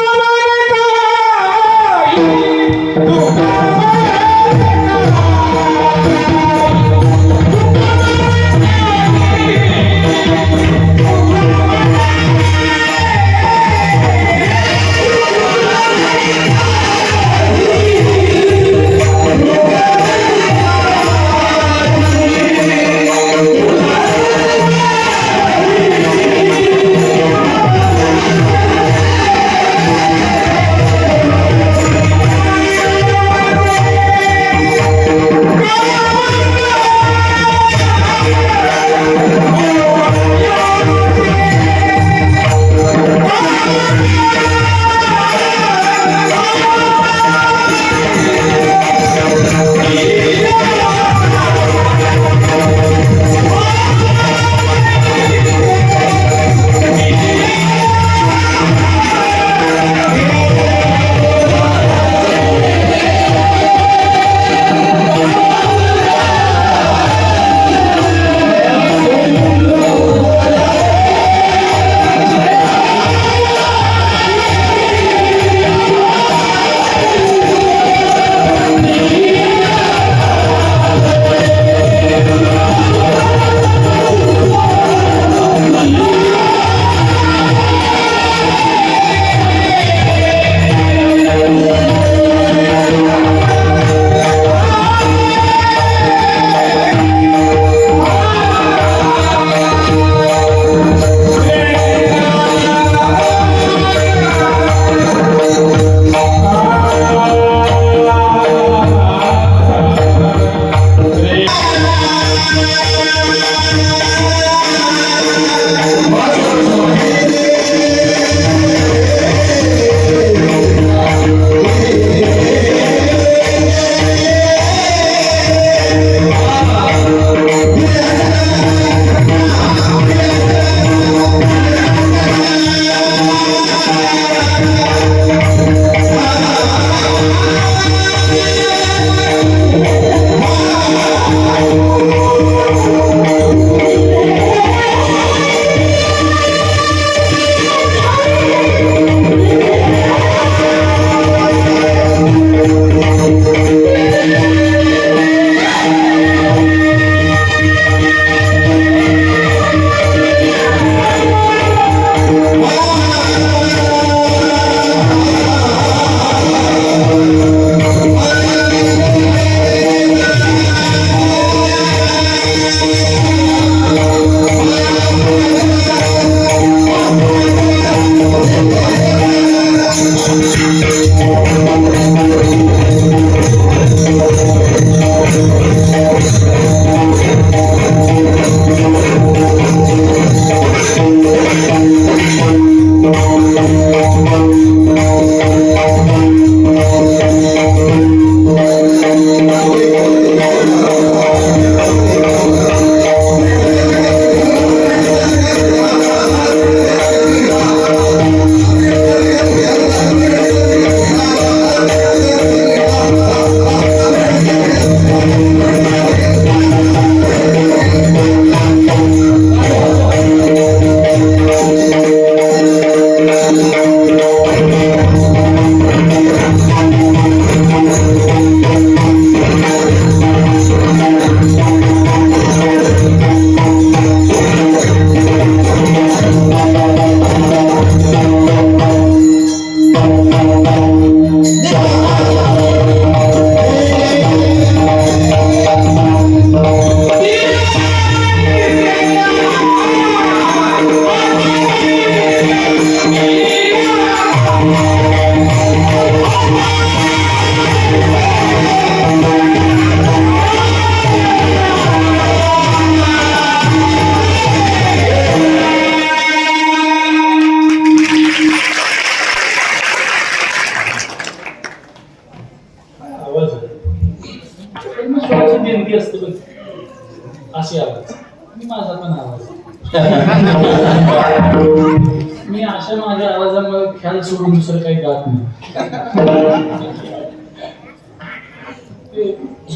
मी अशा माझ्या आवाजामुळे ख्याल सोडून दुसरं काही गात नाही.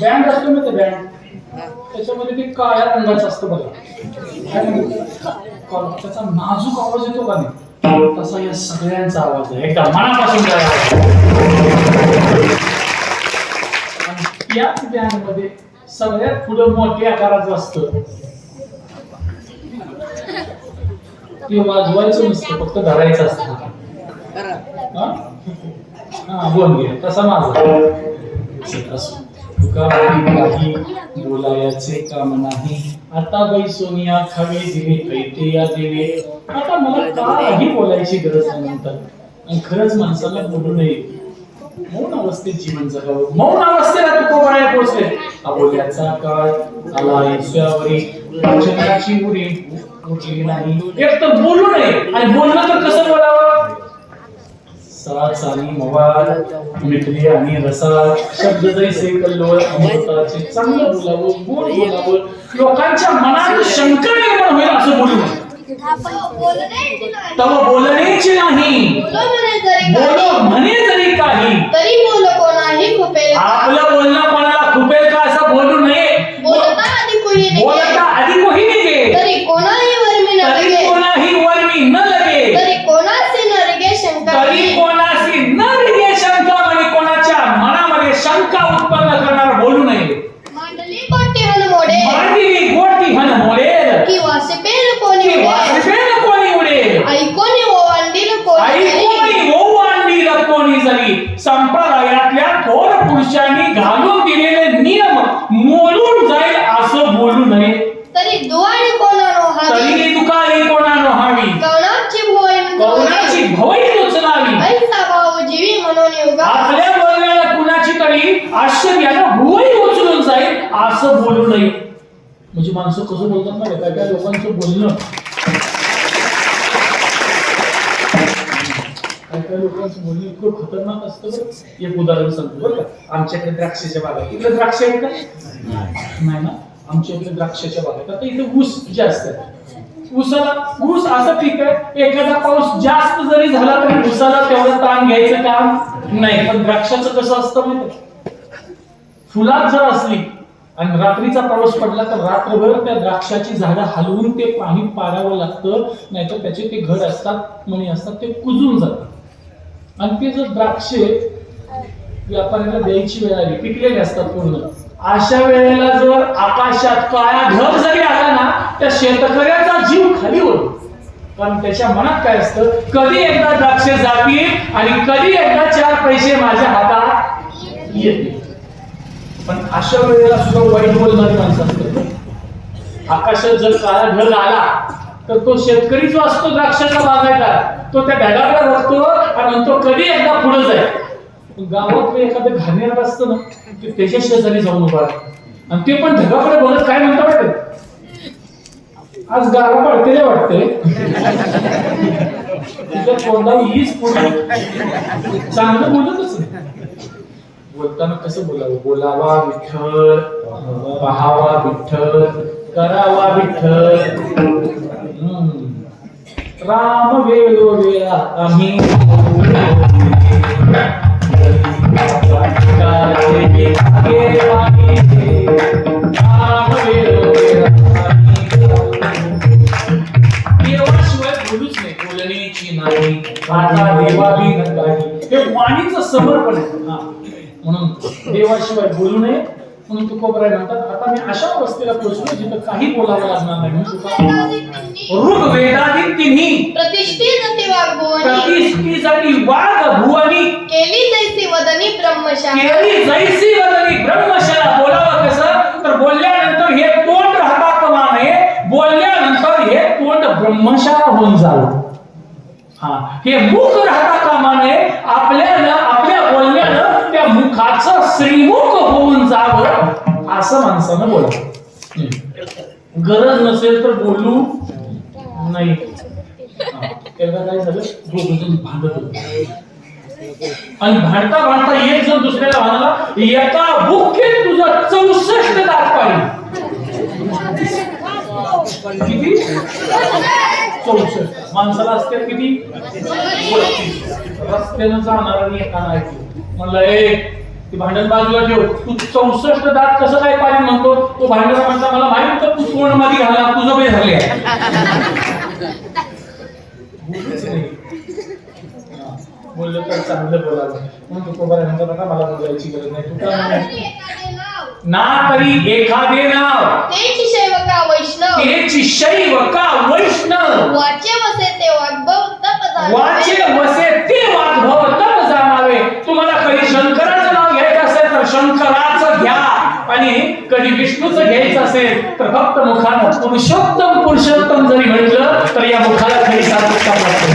बँड असतो ना ते बँड, त्याच्यामध्ये ते काळ्या रंगाचं असतं बघा, त्याचा नाजूक आवाज येतो का नाही, तसा या सगळ्यांचा आवाज आहे, एकदम मनापासून आवाज. याच बँड मध्ये सगळ्यात पुढे मोठ्या आकाराचं असतं, ते वाजवायचं नसतं, फक्त धरायचं असतं. हा बोल घे तसा माझा काही बोलायचे काम नाही. आता बाई सोनिया खावे दिवे कैते या देवे. आता मला काही बोलायची गरज नाही म्हणतात. आणि खरंच माणसाला बोलू नये, मौन अवस्थेत जीवन जगावं. मौन अवस्थेला तुकोबराया पोहोचले. अबोल्याचा काळ आला ईश्वरावरी, वचनाची उरी उठली नाही. एक तर बोलू नये, आणि बोलणं तर कसं बोलावं. साच आणि मवाळ मिठली आणि रसाळ शब्द जैसे कल्लोळ अमृताचे. चांगलं बोलावं, गोड बोलावं, लोकांच्या मनात शंका निर्माण होईल असं बोलू नये. तव बोलण्याची नाही, बोलो म्हणे जरी काही, तरी बोल कोणाही खुपेल. आपलं बोलणं कोणाला खुपेल का असं बोलू नये. बोलता आधी कोणी बोलता आधी कोणी निघे, तरी कोणाही वर्मी न तरी लगे. कोणाही वरमी न लगे, तरी कोणासी न लगे शंका. तरी कोणाशी न लगे शंका. म्हणजे कोणाच्या मनामध्ये शंका उत्पन्न करणार बोलू नये. मांडली कोटी हन मोडे, मांडली गोटी हन मोडेल, की वासपेल कोणी की उडे. वासपेल कोणी उडेल. ऐकोनी ओवांडील कोणी जरी. ऐकोनी ओवांडील कोणी जरी. संप्रदायातल्या थोर पुरुषांनी घालून दिलेले नियम मोडून जाईल असं बोलू नये. तरी दुआणी कोणानो हावी. तरी दुकानी कोणानो हावी, कवनाची भोय कवनाची भवई उचलावी. ऐसा भाव जीवी म्हणून उगा. आपल्या बोलण्याला कुणाची तरी आश्चर्यानं भुवई उचलून जाईल असं बोलू नये. म्हणजे माणसं कसं बोलतात ना, काय काय लोकांचं बोलणं, काय काय लोकांचं बोलणं इतकं खतरनाक असतं बरं. एक उदाहरण सांगतो बरं का. आमच्याकडे द्राक्षाच्या बागा, इकडे द्राक्ष आहेत का? नाही ना, आमच्या इकडे द्राक्षाच्या बागा आहेत. आता इथे ऊस जे असतात, ऊसाला ऊस असं पीक आहे, एखादा पाऊस जास्त जरी झाला तरी ऊसाला तेवढं ताण घ्यायचं काम नाही. पण द्राक्षाचं कसं असतं माहिती, फुलात जर असली आणि रात्रीचा पाऊस पडला तर रात्रभर त्या द्राक्षाची झाडं हलवून ते पाणी पाडावं लागतं, नाहीतर त्याचे ते घर असतात, मणी असतात, ते कुजून जातात. आणि ते जर द्राक्षे व्यापाऱ्याला द्यायची वेळ आली, पिकलेले असतात पूर्ण, अशा वेळेला जर आकाशात काळा ढग जरी आला ना, त्या शेतकऱ्याचा जीव खाली होतो. कारण त्याच्या मनात काय असतं, कधी एकदा द्राक्षे जातील आणि कधी एकदा 4 पैसे माझ्या हातात येतील. पण अशा वेळेला सुद्धा वाईट बोलणारी माणसं असतात. आकाशात जर काळा ढग आला तर तो शेतकरी जो असतो द्राक्षाचा बागायतदार, तो त्या ढगाकडे बघतो आणि म्हणतो कधी एकदा पुढे जाईल. गावात एखादं घाणेरडं असतं ना, ते त्याच्या शेजारी जाऊन उभा आणि ते पण ढगाकडे बघत काय म्हणतं वाटत, आज गारा पडतेले वाटते, तुझ्या तोंडावर हीच पुढे चांगलं बोलतच नाही. बोलताना कसं बोलावं, बोलावा विठ्ठल, पहावा विठ्ठल, करावा विठ्ठल. राम वेळो वेळा आम्ही देवाशिवाय बोलूच नाही, बोलण्याची नाही. आता देवाबी नाही, हे वाणीचं समर्पण आहे. म्हणून देवाशिवाय बोलू नये. म्हणून तुकोबराय म्हणतात, आता मी अशा अवस्थेला पोहोचलो जिथं काही बोलावं लागणार नाही. ऋग्वेदातील तिन्ही प्रतिष्ठित वाग्भुवनी, प्रतिष्ठिती वाघ भुवनी, केली जैसी वदनी ब्रह्मशाला. केली जैसी वदनी ब्रह्मशाला. बोलावं कसं, तर बोलल्यानंतर हे तोंड राहता कामा नये, बोलल्यानंतर हे तोंड ब्रह्मशाला होऊन जावं. हे मुख राहता कामा नये, आपल्या बोलण्यानं त्या मुखाचं श्रीमुख होऊन जावं असं माणसानं बोलावं. गरज नसेल तर बोलू नाही. एकदा काय झालं, दोघं भांडत होते आणि भांडता भांडता एक जण दुसऱ्याला म्हणाला, एका बुक्कीत तुझं 64 दात पाहिजे. किती? 64 माणसाला असते किती 32. रस्त्यानं जाणार आणि एकानं ऐकलं म्हणलं ए ती भांडण बाजूला ठेव तू 64 दात कसं काय पाणी म्हणतो तो भांडण म्हणता मला माहित होतं तू तोंड मध्ये घाला तुझं बे झाले बोललं तर चांगलं बोलावं म्हणून तू बरं म्हणतो नका मला बोलायची गरज नाही तू काय ना तरी एखादे नाव तेची सेवका वैष्णव तेची शैवका वैष्णव वाचे वसे ते वाग्भव तप जाणावे वाचे वसे ते वाग्भव तप जाणावे तुम्हाला कधी शंकराचं नाव घ्यायचं असेल तर शंकराचं घ्या आणि कधी विष्णूचं घ्यायचं असेल तर फक्त मुखानं पुरुषोत्तम जरी म्हटलं तर या मुखाला खरी सार्थकता प्राप्त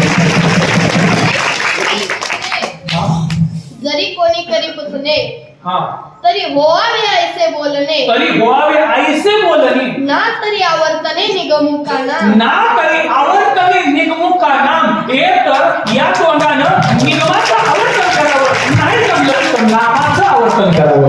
जरी कोणी करी पुतणे हा तरी होवावे ऐसे बोलणे ना तरी आवर्तने निगमुका नाम ना तरी आवर्तने निगमुका नाम हे तर या तोंडानं निगमाचं आवर्तन करावं नाही जमलं तर नामाचं आवर्तन करावं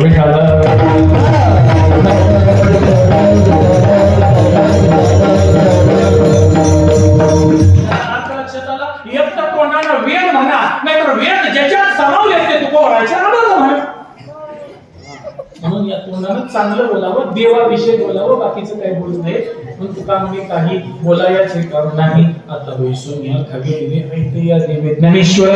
एक तर तोंडानं वेद म्हणा नाहीतर वेद ज्याच्यात समावले ते तू पोरायचे आनंद म्हणा म्हणून या तोंडानं चांगलं बोलावं देवाविषयी बोलावं बाकीचं काही बोलू नये म्हणून तुका म्हणजे काही बोलायचे कारण नाही आता वैसून या खगेने ऐते या देवे ज्ञानेश्वर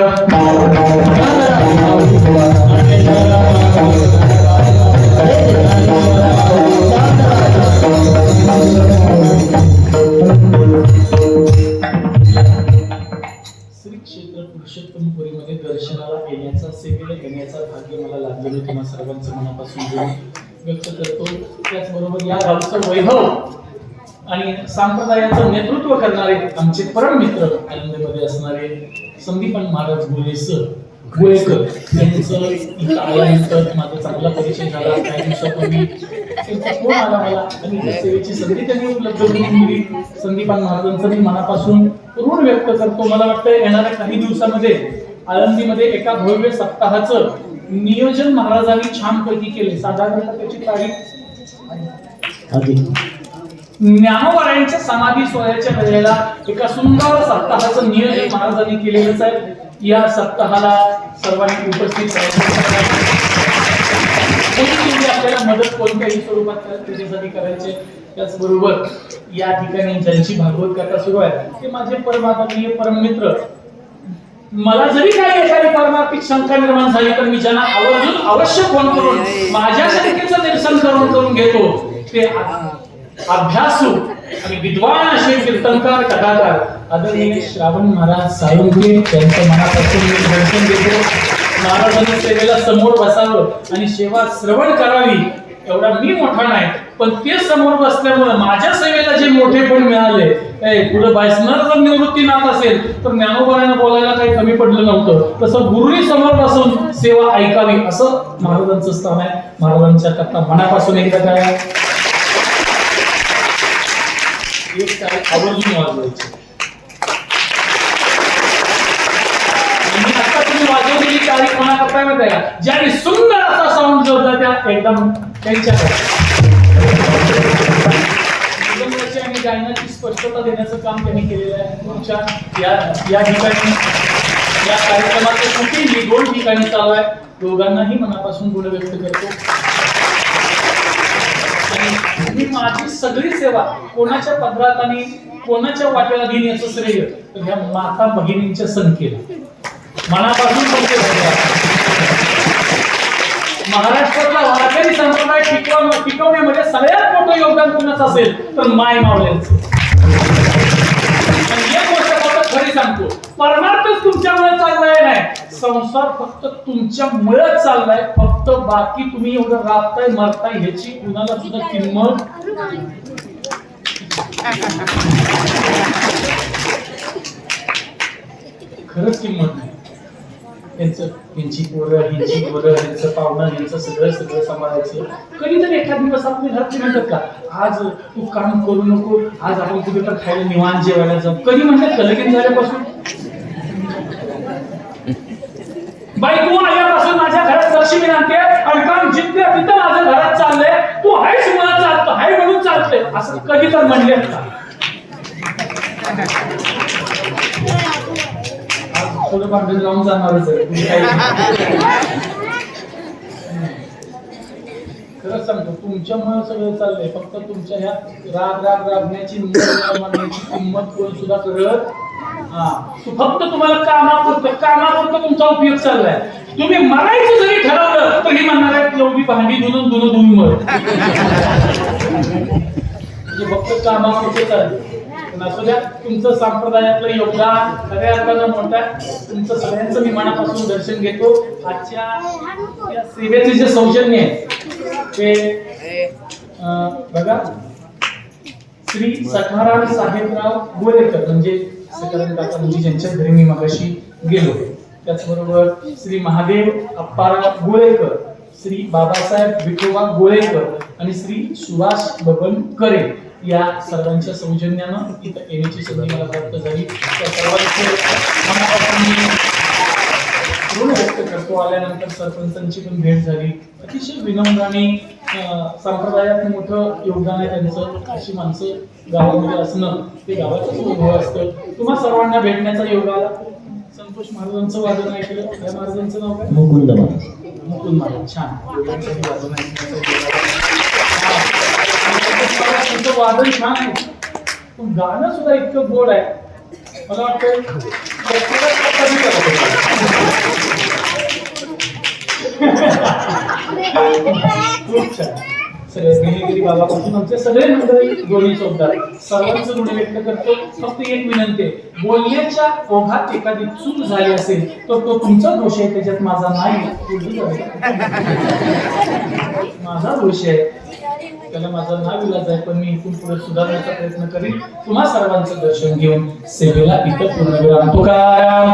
श्री क्षेत्र पुरुषोत्तमपुरीमध्ये दर्शनाला येण्याचा सेवेला येण्याचा भाग्य मला लाभले मी तुम्हा सर्वांचं मनापासून व्यक्त करतो त्याचबरोबर या गावचं वैभव आणि संप्रदायाचं नेतृत्व करणारे आमचे परम मित्र आनंदमध्ये असणारे संदीपान महाराज गोळेकर यांचं इथं आल्यानंतर माझा चांगला परिचय झाला काही दिवसापूर्वी त्यांचा फोन आला मला आणि त्या सेवेची संधी त्यांनी उपलब्ध करून दिली संदीपान महाराजांचं मी मनापासून ऋण व्यक्त करतो मला वाटतं येणाऱ्या काही दिवसामध्ये आळंदीमध्ये एका भव्य सप्ताहाचं नियोजन महाराजांनी छानपैकी केले साधारणतः त्याची तारीख ज्ञानोबारायांच्या समाधी सोहळ्याच्या वेळेला एका सुंदर सप्ताहाचं नियोजन महाराजांनी केलेलंच आहे या सप्ताहाला सर्वांनी उपस्थित आपल्याला मदत कोणत्याही स्वरूपात त्याच्यासाठी करायचे त्याचबरोबर या ठिकाणी ज्यांची भागवत कथा सुरू आहे ते माझे परमात्मीय परममित्र मला जरी काही एखादी परमार्थिक शंका निर्माण झाली तर मी ज्यांना आवर्जून अवश्य फोन करून माझ्या शंकेचं निरसन करून घेतो ते अभ्यासू आणि विद्वान असे कीर्तनकार कथाकार आदरणीय श्रावण महाराज साळुंखे त्यांच्या मनापासून मी दर्शन देतो महाराजांच्या सेवेला समोर बसावं आणि सेवा श्रवण करावी एवढा मी मोठा नाही पण ते समोर बसल्यामुळे माझ्या सेवेला जे मोठेपण मिळाले पुढे बसणार जर निवृत्ती नात असेल तर ज्ञानोबारांना बोलायला काही कमी पडलं नव्हतं तसं गुरुनी समोर बसून सेवा ऐकावी असं महाराजांचं स्थान आहे महाराजांच्या कथा मनापासून एकदा काय एक काय आवर्जून वाजवायची आता तुम्ही वाजवलेली तारीख म्हणा काय माहिती आहे का ज्याने सुंदर असा साऊंड जो होता त्या एकदम त्यांच्याकडे आणि गायनाची स्पष्टता देण्याचं काम त्यांनी केलेलं आहे तुमच्या या ठिकाणी या कार्यक्रमाचं शूटिंग 2 ठिकाणी चालू आहे दोघांनाही मनापासून गुण व्यक्त करतो आणि मी माझी सगळी सेवा कोणाच्या पदरात आणि कोणाच्या वाट्याला घेऊन याचं श्रेय तर ह्या माता भगिनींच्या संख्येला मनापासून महाराष्ट्रातला वारकरी संप्रदाय टिकवण्यामध्ये सगळ्यात मोठं योगदान कोणाचं असेल तर माय मावल्यांचं एक गोष्ट फक्त खरी सांगतो परमार्थच तुमच्यामुळे चाललाय नाही संसार फक्त तुमच्यामुळे चाललाय फक्त बाकी तुम्ही एवढं राबताय मरताय ह्याची कुणाला सुद्धा किंमत खरंच किंमत नाही यांची पोरं यांचं पाहुणं यांचं सगळं सांभाळायचं कधीतरी एखाद दिवस आपले घरात म्हणतात का आज तू काम करू नको आज आपण कुठे तर खायला निवांत जेवायला जाऊ कधी म्हणतात का लगीन झाल्यापासून बाई तू आल्यापासून माझ्या घरात लक्ष्मी आणते आणि काम जिथे तिथं माझ्या घरात चाललंय तू हायच मला चालतो हाय म्हणून चालतंय असं कधी तर म्हणले का आज थोडं भांडण लावून जाणारच आहे तुम्ही काही खरंच सांगतो तुमच्यामुळे सगळं चाललंय. फक्त तुमच्या ह्या रागण्याची किंमत कोण सुद्धा करत फक्त तुम्हाला कामापुरतं तुमचा उपयोग चाललाय. तुम्ही मरायचं जरी ठरवलं तरी म्हणणार आहेत एवढी भांडी धुवून मर म्हणजे फक्त कामापुरते चालले. पण असू द्या तुमचं संप्रदायातलं योगदान खऱ्या अर्थानं मोठं आहे. तुमचं सगळ्यांचं मी मनापासून दर्शन घेतो. आजच्या या सेवेचे जे सौजन्य आहे ते बघा श्री सखाराम साहेबराव गोरेकर म्हणजे सखाराम काका म्हणजे ज्यांच्या घरी मी मगाशी गेलो. त्याचबरोबर श्री महादेव अप्पाराव गोरेकर, श्री बाबासाहेब विठोबा गोरेकर आणि श्री सुभाष बबन करे या सर्वांच्या सौजन्यानं इथं येण्याची संधी मला प्राप्त झाली. त्या सर्वांचे मनापासून मी ऋण व्यक्त करतो. आल्यानंतर सरपंचांची पण भेट झाली. अतिशय विनम्राने संप्रदायात मोठं योगदान आहे त्यांचं. अशी माणसं गावामध्ये असणं ते गावाचंच वैभव असतं. तुम्हा सर्वांना भेटण्याचा योग आला. संतोष महाराजांचं वादन ऐकलं. या महाराजांचं नाव काय? मुकुंद महाराज. मुकुंद महाराज. छान वादन तुमचं वादन छान आहे. पण गाणं सुद्धा इतकं गोड आहे. मला वाटतं खूप छान. सगळे गिरीगिरी बाबापासून आमचे सगळे मंडळी दोन्ही चौकदार सर्वांचं ऋण व्यक्त करतो. फक्त एक विनंती आहे, बोलण्याच्या ओघात एखादी चूक झाली असेल तर तो तुमचा दोष आहे, त्याच्यात माझा नाही. माझा दोष आहे, त्याला माझा नाविलाज आहे. पण मी इथून पुढे सुधारण्याचा प्रयत्न करीन. तुम्हा सर्वांचं दर्शन घेऊन सेवेला इथं पूर्णविराम. तुकाराम.